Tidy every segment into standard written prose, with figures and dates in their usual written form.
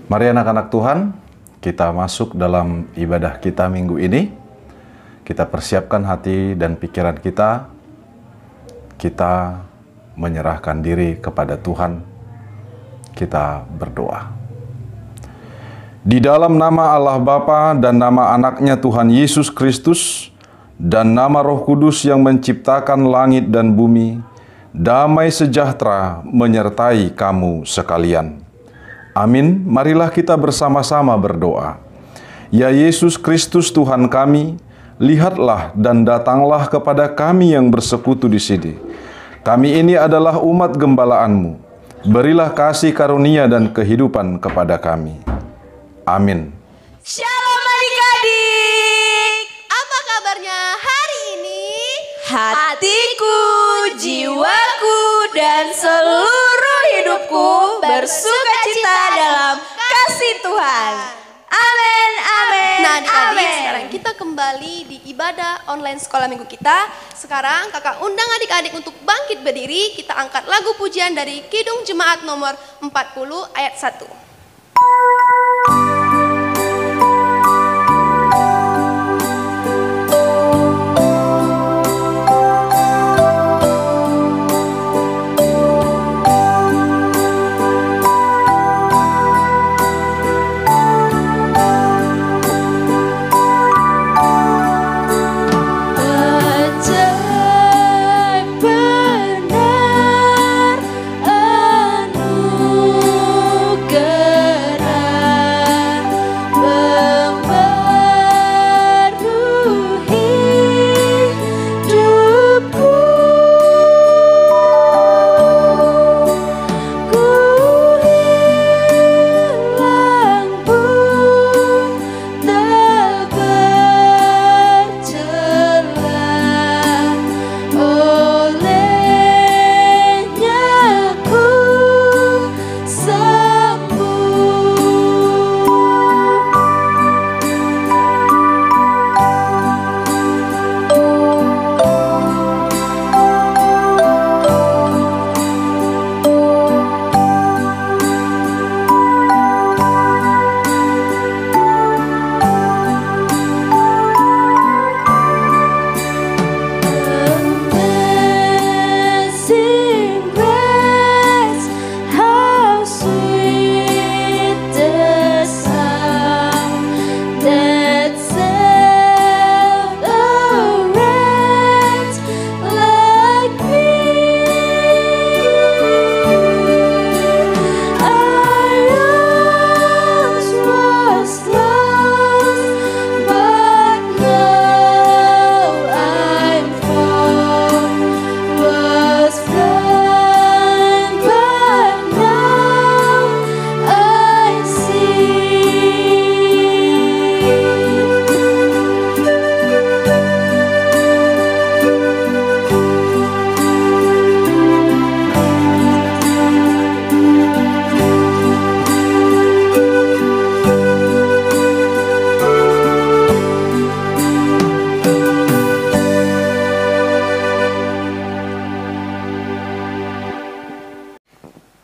Mari anak-anak Tuhan, kita masuk dalam ibadah kita minggu ini. Kita persiapkan hati dan pikiran kita. Kita menyerahkan diri kepada Tuhan. Kita berdoa. Di dalam nama Allah Bapa dan nama anaknya Tuhan Yesus Kristus dan nama Roh Kudus yang menciptakan langit dan bumi, damai sejahtera menyertai kamu sekalian. Amin. Marilah kita bersama-sama berdoa. Ya Yesus Kristus Tuhan kami, lihatlah dan datanglah kepada kami yang bersekutu di sini. Kami ini adalah umat gembala-Mu. Berilah kasih karunia dan kehidupan kepada kami. Amin. Shalom adik-adik. Apa kabarnya hari ini? Hatiku, jiwaku, dan seluruh hidupku bersukacita dalam kasih Tuhan. Amin, amin. Nah adik-adik, sekarang kita kembali di ibadah online sekolah minggu kita. Sekarang kakak undang adik-adik untuk bangkit berdiri. Kita angkat lagu pujian dari Kidung Jemaat nomor 40 ayat 1.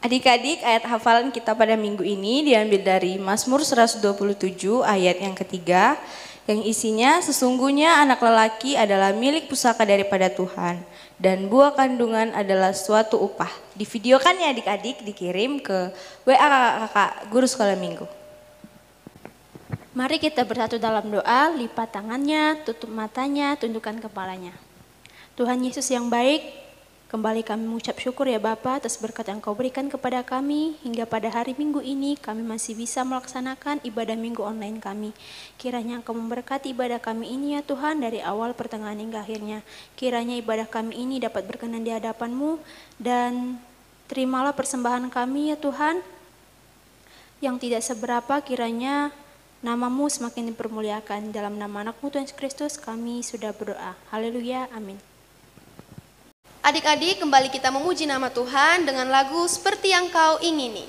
Adik-adik, ayat hafalan kita pada minggu ini diambil dari Mazmur 127 ayat yang ketiga, yang isinya sesungguhnya anak lelaki adalah milik pusaka daripada Tuhan dan buah kandungan adalah suatu upah. Divideokan ya adik-adik, dikirim ke WA kakak-kakak guru sekolah minggu. Mari kita bersatu dalam doa, lipat tangannya, tutup matanya, tundukkan kepalanya. Tuhan Yesus yang baik, kembali kami mengucap syukur ya Bapa atas berkat yang Kau berikan kepada kami hingga pada hari Minggu ini kami masih bisa melaksanakan ibadah Minggu online kami. Kiranya Engkau memberkati ibadah kami ini ya Tuhan dari awal pertengahan hingga akhirnya. Kiranya ibadah kami ini dapat berkenan di hadapan-Mu dan terimalah persembahan kami ya Tuhan yang tidak seberapa, kiranya nama-Mu semakin dipermuliakan. Dalam nama anak-Mu Tuhan Yesus Kristus kami sudah berdoa. Haleluya, amin. Adik-adik, kembali kita memuji nama Tuhan dengan lagu Seperti Yang Kau Ingini.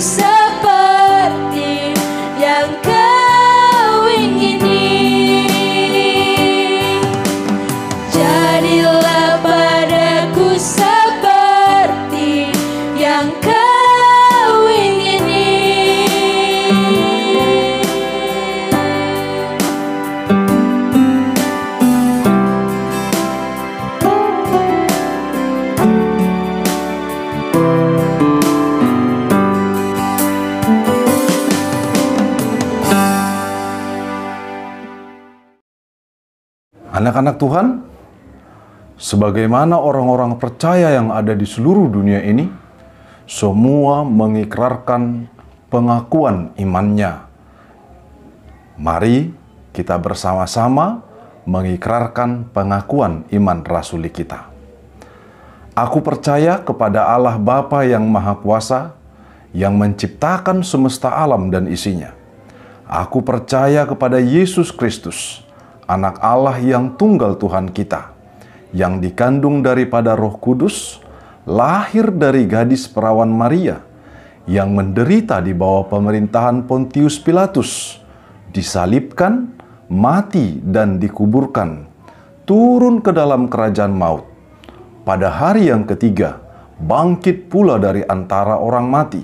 seperti yang Kau ingini. Jadilah padaku seperti yang Kau ingini. Anak-anak Tuhan, sebagaimana orang-orang percaya yang ada di seluruh dunia ini, semua mengikrarkan pengakuan imannya. Mari kita bersama-sama mengikrarkan pengakuan iman rasuli kita. Aku percaya kepada Allah Bapa yang Maha Kuasa, yang menciptakan semesta alam dan isinya. Aku percaya kepada Yesus Kristus, Anak Allah yang tunggal Tuhan kita, yang dikandung daripada Roh Kudus, lahir dari gadis perawan Maria, yang menderita di bawah pemerintahan Pontius Pilatus, disalibkan, mati dan dikuburkan, turun ke dalam kerajaan maut. Pada hari yang ketiga, bangkit pula dari antara orang mati,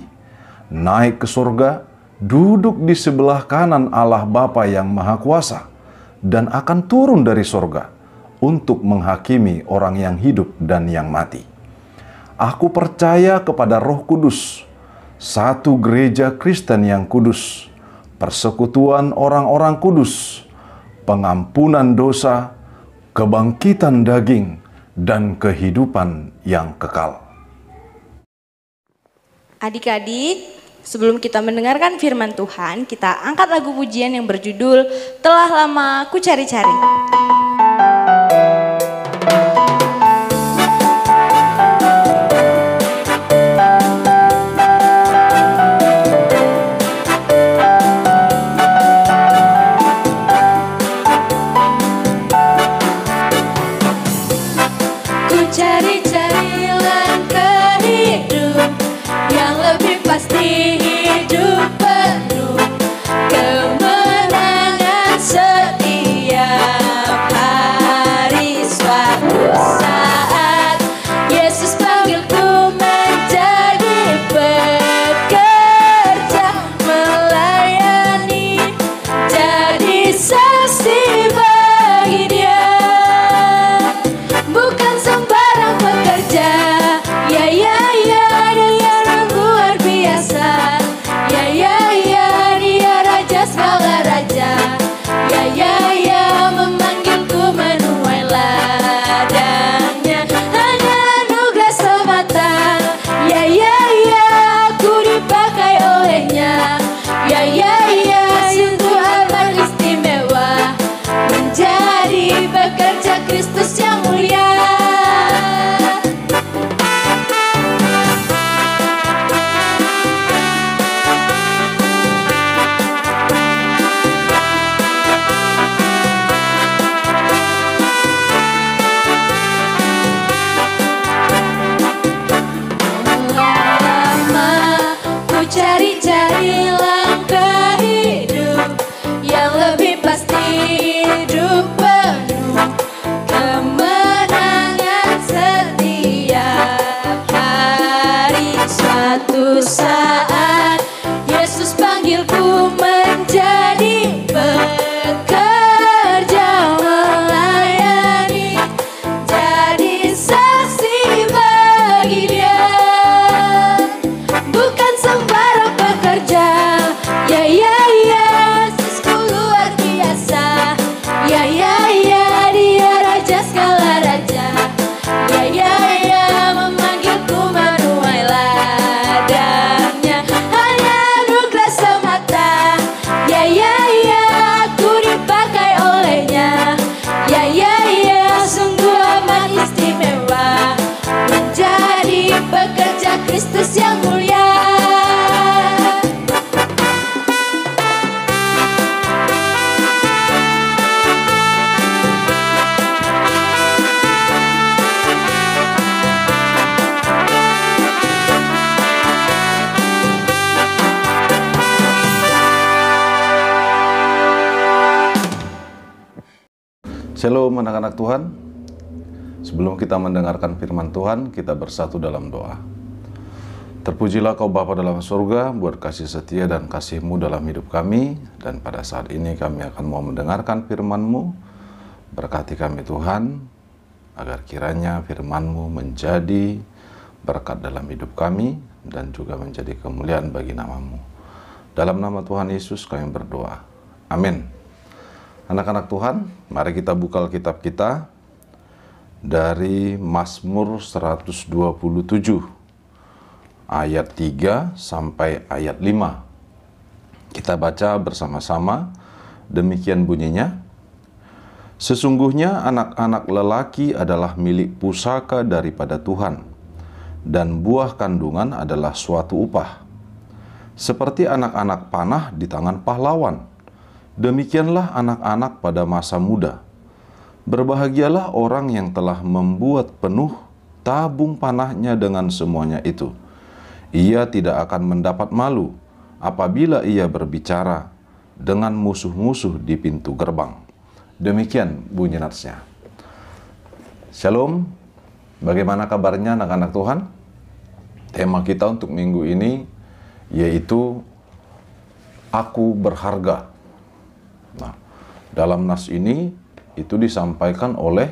naik ke surga, duduk di sebelah kanan Allah Bapa yang Maha Kuasa, dan akan turun dari surga untuk menghakimi orang yang hidup dan yang mati. Aku percaya kepada Roh Kudus, satu gereja Kristen yang kudus, persekutuan orang-orang kudus, pengampunan dosa, kebangkitan daging, dan kehidupan yang kekal. Adik-adik, sebelum kita mendengarkan firman Tuhan, kita angkat lagu pujian yang berjudul Telah Lama Ku Cari-Cari. Ku cari-cari langkah hidup yang lebih pasti, hidup penuh kemenangan setiap hari. Suatu saat Yesus panggilku menjadi pekerja, melayani, jadi saksi bagi Dia. Bukan sembarang pekerja, ya ya ya, Dia orang luar biasa. Ya ya ya, Dia raja segala raja. Ya ya ya, memanggilku menuai ladangnya, hanya anugerah semata. Ya ya ya, aku dipakai olehnya. Ya ya ya, sungguh amat istimewa menjadi pekerja Kristus yang mulia. Lama ku cari-cari langkah hidup yang lebih pasti, hidup penuh kemenangan setiap hari. Suatu saat Yesus panggilku menjadi pekerja, melayani, jadi saksi bagi Dia. Bukan sembarang pekerja, ya ya ya, Yesusku luar biasa. Ya ya ya, Dia raja segala raja. Ya ya ya, memanggilku menuai ladangnya, hanya anugerah semata. Shalom anak-anak Tuhan. Sebelum kita mendengarkan firman Tuhan, kita bersatu dalam doa. Terpujilah Kau Bapa dalam surga, buat kasih setia dan kasih-Mu dalam hidup kami. Dan pada saat ini kami akan mau mendengarkan firman-Mu. Berkati kami Tuhan, agar kiranya firman-Mu menjadi berkat dalam hidup kami, dan juga menjadi kemuliaan bagi nama-Mu. Dalam nama Tuhan Yesus kami berdoa. Amin. Anak-anak Tuhan, mari kita buka Alkitab kita dari Mazmur 127 ayat 3 sampai ayat 5. Kita baca bersama-sama, demikian bunyinya. Sesungguhnya anak-anak lelaki adalah milik pusaka daripada Tuhan, dan buah kandungan adalah suatu upah. Seperti anak-anak panah di tangan pahlawan, demikianlah anak-anak pada masa muda. Berbahagialah orang yang telah membuat penuh tabung panahnya dengan semuanya itu. Ia tidak akan mendapat malu apabila ia berbicara dengan musuh-musuh di pintu gerbang. Demikian bunyi natsnya. Shalom, bagaimana kabarnya anak-anak Tuhan? Tema kita untuk minggu ini yaitu Aku Berharga. Nah, dalam nas ini itu disampaikan oleh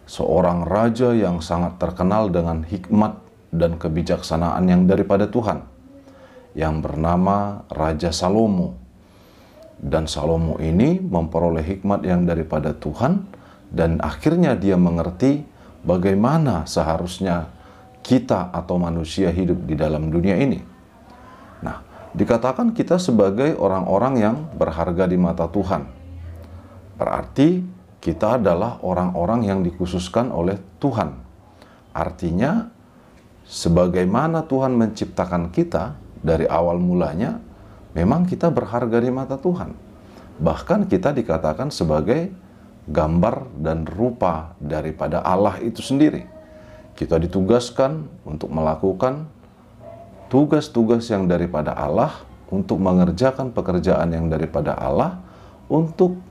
seorang raja yang sangat terkenal dengan hikmat dan kebijaksanaan yang daripada Tuhan, yang bernama Raja Salomo. Dan Salomo ini memperoleh hikmat yang daripada Tuhan, dan akhirnya dia mengerti bagaimana seharusnya kita atau manusia hidup di dalam dunia ini. Nah, dikatakan kita sebagai orang-orang yang berharga di mata Tuhan. Berarti kita adalah orang-orang yang dikhususkan oleh Tuhan. Artinya, sebagaimana Tuhan menciptakan kita dari awal mulanya, memang kita berharga di mata Tuhan. Bahkan kita dikatakan sebagai gambar dan rupa daripada Allah itu sendiri. Kita ditugaskan untuk melakukan tugas-tugas yang daripada Allah, untuk mengerjakan pekerjaan yang daripada Allah, untuk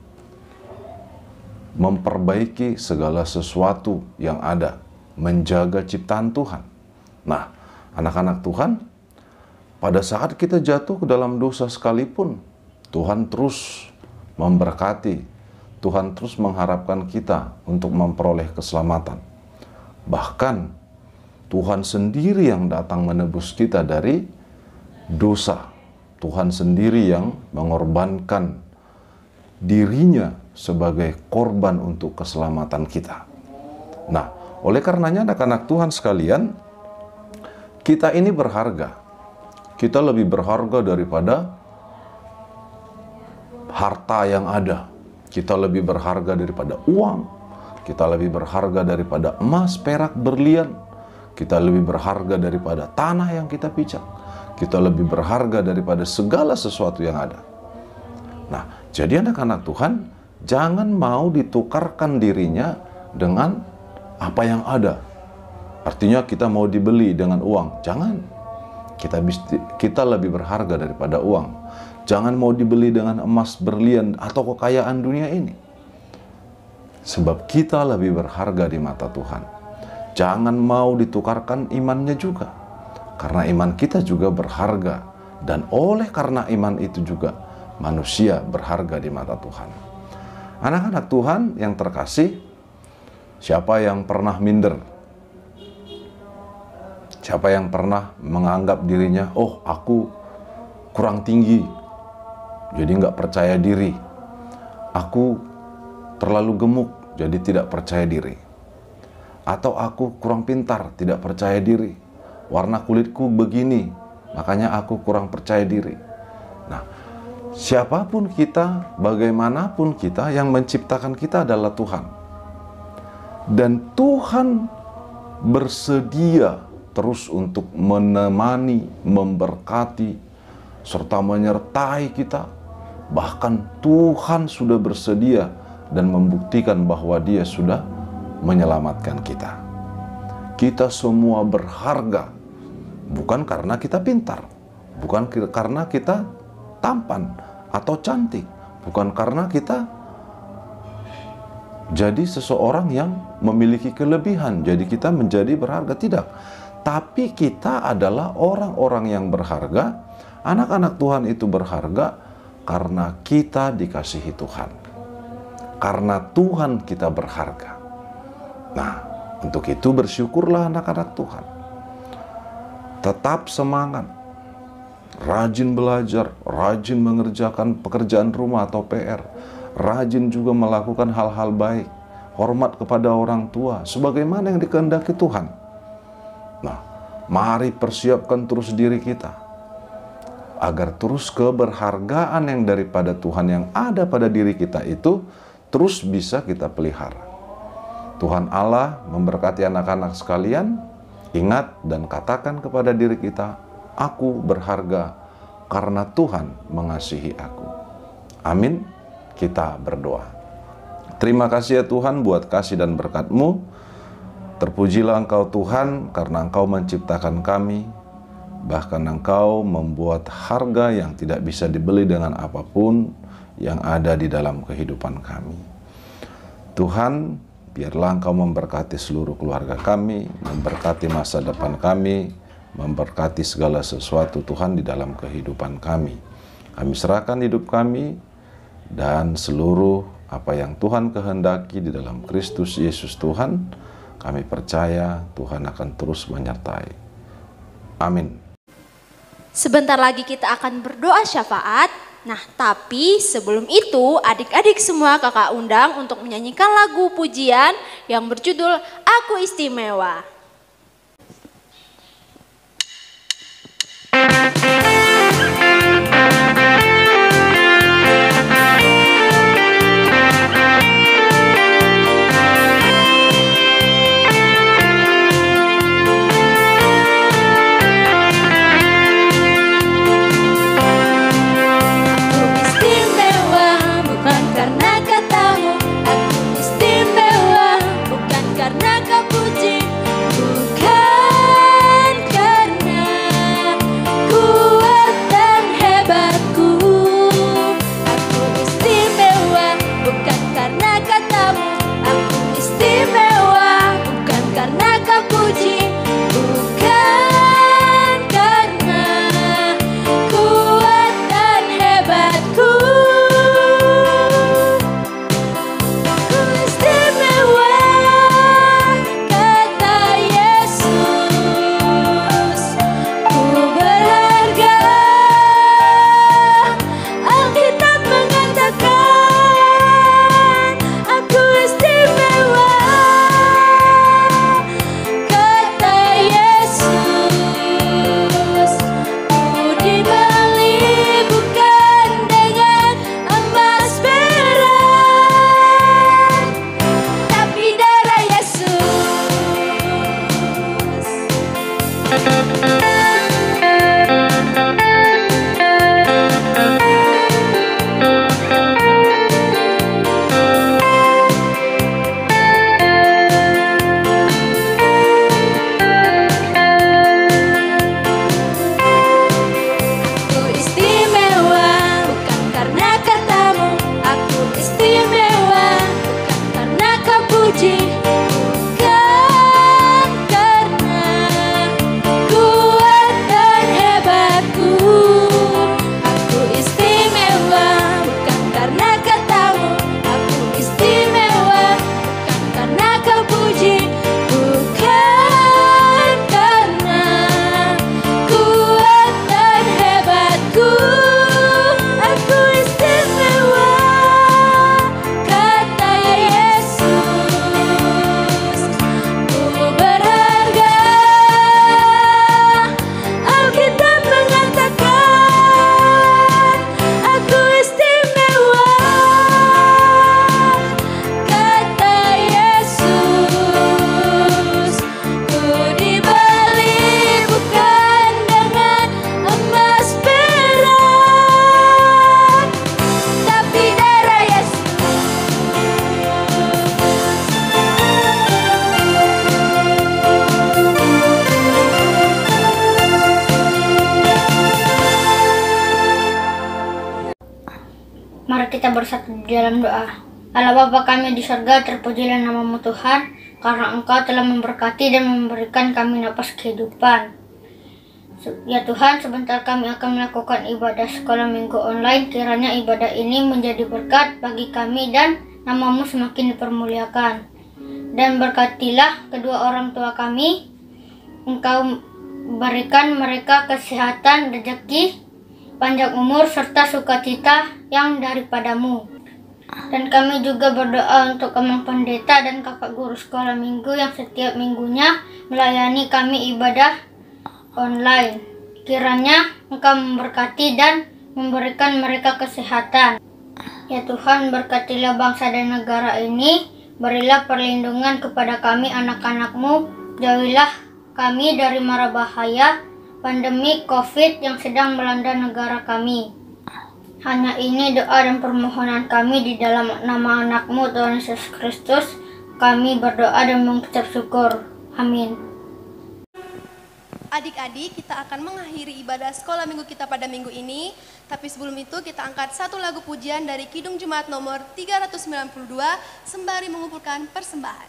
memperbaiki segala sesuatu yang ada, menjaga ciptaan Tuhan. Nah, anak-anak Tuhan, pada saat kita jatuh ke dalam dosa sekalipun, Tuhan terus memberkati, Tuhan terus mengharapkan kita untuk memperoleh keselamatan. Bahkan Tuhan sendiri yang datang menebus kita dari dosa. Tuhan sendiri yang mengorbankan dirinya sebagai korban untuk keselamatan kita. Nah, oleh karenanya anak-anak Tuhan sekalian, kita ini berharga. Kita lebih berharga daripada harta yang ada. Kita lebih berharga daripada uang. Kita lebih berharga daripada emas, perak, berlian. Kita lebih berharga daripada tanah yang kita pijak. Kita lebih berharga daripada segala sesuatu yang ada. Nah, jadi anak-anak Tuhan, jangan mau ditukarkan dirinya dengan apa yang ada. Artinya kita mau dibeli dengan uang. Jangan. Kita lebih berharga daripada uang. Jangan mau dibeli dengan emas, berlian, atau kekayaan dunia ini. Sebab kita lebih berharga di mata Tuhan. Jangan mau ditukarkan imannya juga. Karena iman kita juga berharga. Dan oleh karena iman itu juga, manusia berharga di mata Tuhan. Anak-anak Tuhan yang terkasih, siapa yang pernah minder? Siapa yang pernah menganggap dirinya, oh aku kurang tinggi, jadi nggak percaya diri. Aku terlalu gemuk, jadi tidak percaya diri. Atau aku kurang pintar, tidak percaya diri. Warna kulitku begini, makanya aku kurang percaya diri. Nah, siapapun kita, bagaimanapun kita, yang menciptakan kita adalah Tuhan. Dan Tuhan bersedia terus untuk menemani, memberkati, serta menyertai kita. Bahkan Tuhan sudah bersedia dan membuktikan bahwa Dia sudah menyelamatkan kita. Kita semua berharga, bukan karena kita pintar, bukan karena kita tampan atau cantik, bukan karena kita jadi seseorang yang memiliki kelebihan, jadi kita menjadi berharga. Tidak. Tapi kita adalah orang-orang yang berharga. Anak-anak Tuhan itu berharga karena kita dikasihi Tuhan. Karena Tuhan kita berharga. Nah, untuk itu bersyukurlah anak-anak Tuhan. Tetap semangat. Rajin belajar, rajin mengerjakan pekerjaan rumah atau PR. Rajin juga melakukan hal-hal baik. Hormat kepada orang tua sebagaimana yang dikehendaki Tuhan. Nah, mari persiapkan terus diri kita agar terus keberhargaan yang daripada Tuhan yang ada pada diri kita itu terus bisa kita pelihara. Tuhan Allah memberkati anak-anak sekalian. Ingat dan katakan kepada diri kita, aku berharga karena Tuhan mengasihi aku. Amin. Kita berdoa. Terima kasih ya Tuhan buat kasih dan berkat-Mu. Terpujilah Engkau Tuhan karena Engkau menciptakan kami. Bahkan Engkau membuat harga yang tidak bisa dibeli dengan apapun yang ada di dalam kehidupan kami. Tuhan, biarlah Engkau memberkati seluruh keluarga kami, memberkati masa depan kami, memberkati segala sesuatu Tuhan di dalam kehidupan kami. Kami serahkan hidup kami dan seluruh apa yang Tuhan kehendaki di dalam Kristus Yesus Tuhan. Kami percaya Tuhan akan terus menyertai. Amin. Sebentar lagi kita akan berdoa syafaat. Nah, tapi sebelum itu adik-adik semua kakak undang untuk menyanyikan lagu pujian yang berjudul Aku Istimewa. Mari kita bersatu di dalam doa. Allah Bapa kami di surga, terpujilah nama-Mu Tuhan, karena Engkau telah memberkati dan memberikan kami napas kehidupan. Ya Tuhan, sebentar kami akan melakukan ibadah sekolah minggu online. Kiranya ibadah ini menjadi berkat bagi kami dan nama-Mu semakin dipermuliakan. Dan berkatilah kedua orang tua kami. Engkau berikan mereka kesehatan, rezeki, panjang umur, serta sukacita yang daripada-Mu. Dan kami juga berdoa untuk Amang Pendeta dan kakak guru sekolah minggu yang setiap minggunya melayani kami ibadah online. Kiranya Engkau memberkati dan memberikan mereka kesehatan. Ya Tuhan, berkatilah bangsa dan negara ini. Berilah perlindungan kepada kami anak-anak-Mu. Jauhilah kami dari mara bahaya pandemi COVID yang sedang melanda negara kami. Hanya ini doa dan permohonan kami di dalam nama anak-Mu Tuhan Yesus Kristus. Kami berdoa dan mengucap syukur. Amin. Adik-adik, kita akan mengakhiri ibadah sekolah minggu kita pada minggu ini. Tapi sebelum itu kita angkat satu lagu pujian dari Kidung Jemaat nomor 392 sembari mengumpulkan persembahan.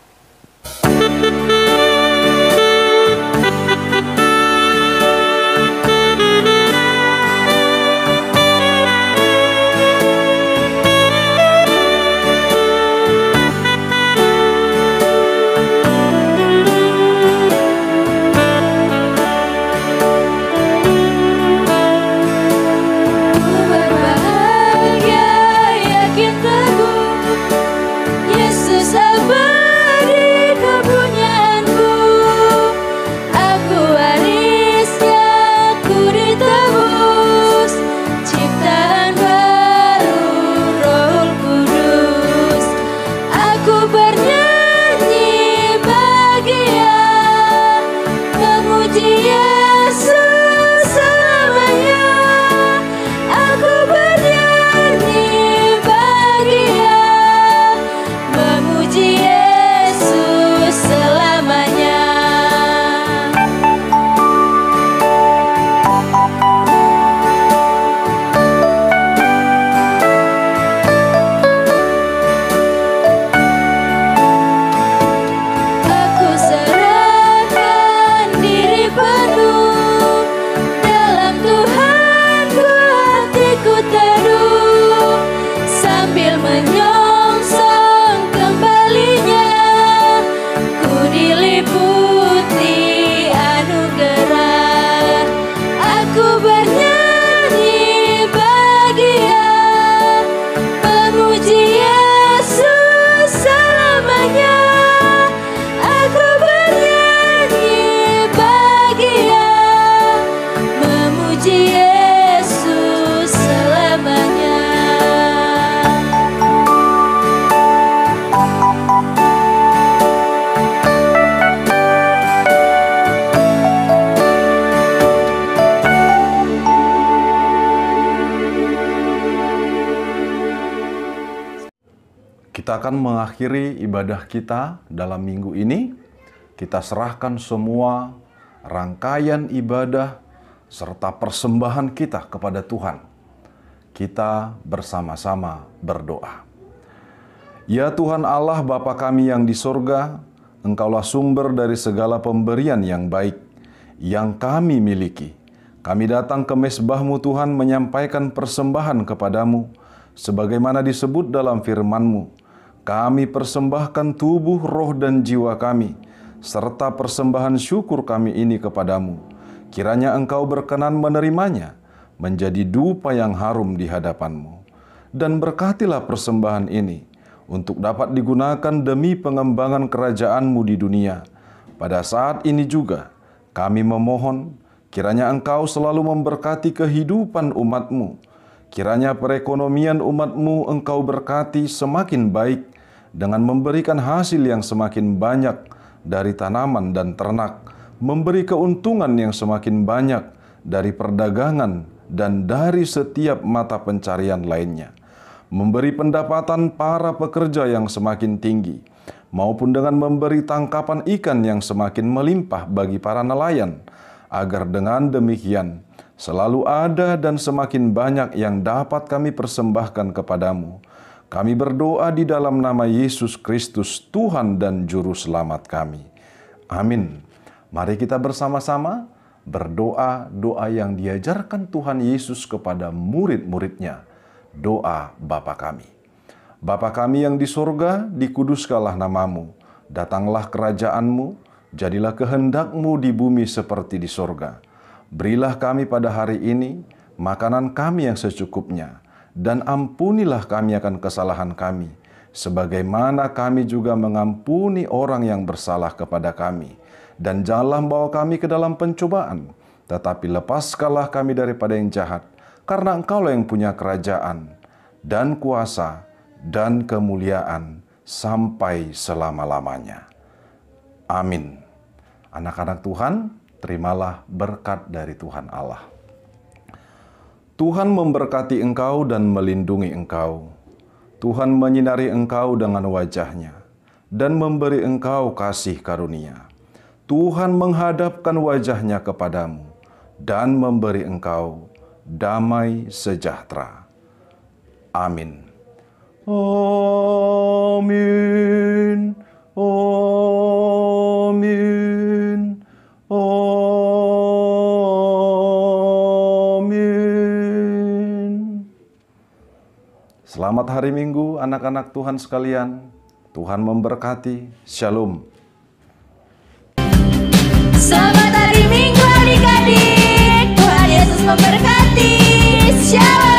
Kita akan mengakhiri ibadah kita dalam minggu ini. Kita serahkan semua rangkaian ibadah serta persembahan kita kepada Tuhan. Kita bersama-sama berdoa. Ya Tuhan Allah Bapa kami yang di surga, Engkaulah sumber dari segala pemberian yang baik yang kami miliki. Kami datang ke mezbah-Mu Tuhan menyampaikan persembahan kepadamu, sebagaimana disebut dalam firman-Mu. Kami persembahkan tubuh, roh, dan jiwa kami, serta persembahan syukur kami ini kepadamu. Kiranya Engkau berkenan menerimanya, menjadi dupa yang harum di hadapan-Mu. Dan berkatilah persembahan ini, untuk dapat digunakan demi pengembangan kerajaan-Mu di dunia. Pada saat ini juga, kami memohon, kiranya Engkau selalu memberkati kehidupan umat-Mu. Kiranya perekonomian umat-Mu Engkau berkati semakin baik, dengan memberikan hasil yang semakin banyak dari tanaman dan ternak, memberi keuntungan yang semakin banyak dari perdagangan dan dari setiap mata pencarian lainnya, memberi pendapatan para pekerja yang semakin tinggi, maupun dengan memberi tangkapan ikan yang semakin melimpah bagi para nelayan, agar dengan demikian selalu ada dan semakin banyak yang dapat kami persembahkan kepadamu. Kami berdoa di dalam nama Yesus Kristus, Tuhan dan Juru Selamat kami. Amin. Mari kita bersama-sama berdoa doa yang diajarkan Tuhan Yesus kepada murid-muridnya. Doa Bapa kami. Bapa kami yang di surga, dikuduskanlah namamu. Datanglah kerajaanmu, jadilah kehendak-Mu di bumi seperti di surga. Berilah kami pada hari ini makanan kami yang secukupnya, dan ampunilah kami akan kesalahan kami, sebagaimana kami juga mengampuni orang yang bersalah kepada kami. Dan janganlah membawa kami ke dalam pencobaan, tetapi lepaskanlah kami daripada yang jahat, karena Engkaulah yang punya kerajaan, dan kuasa, dan kemuliaan, sampai selama-lamanya. Amin. Anak-anak Tuhan, terimalah berkat dari Tuhan Allah. Tuhan memberkati engkau dan melindungi engkau. Tuhan menyinari engkau dengan wajah-Nya dan memberi engkau kasih karunia. Tuhan menghadapkan wajah-Nya kepadamu dan memberi engkau damai sejahtera. Amin. Amin. Amin. Amin. Selamat hari Minggu anak-anak Tuhan sekalian. Tuhan memberkati. Shalom. Selamat hari Minggu adik-adik. Tuhan Yesus memberkati. Shalom.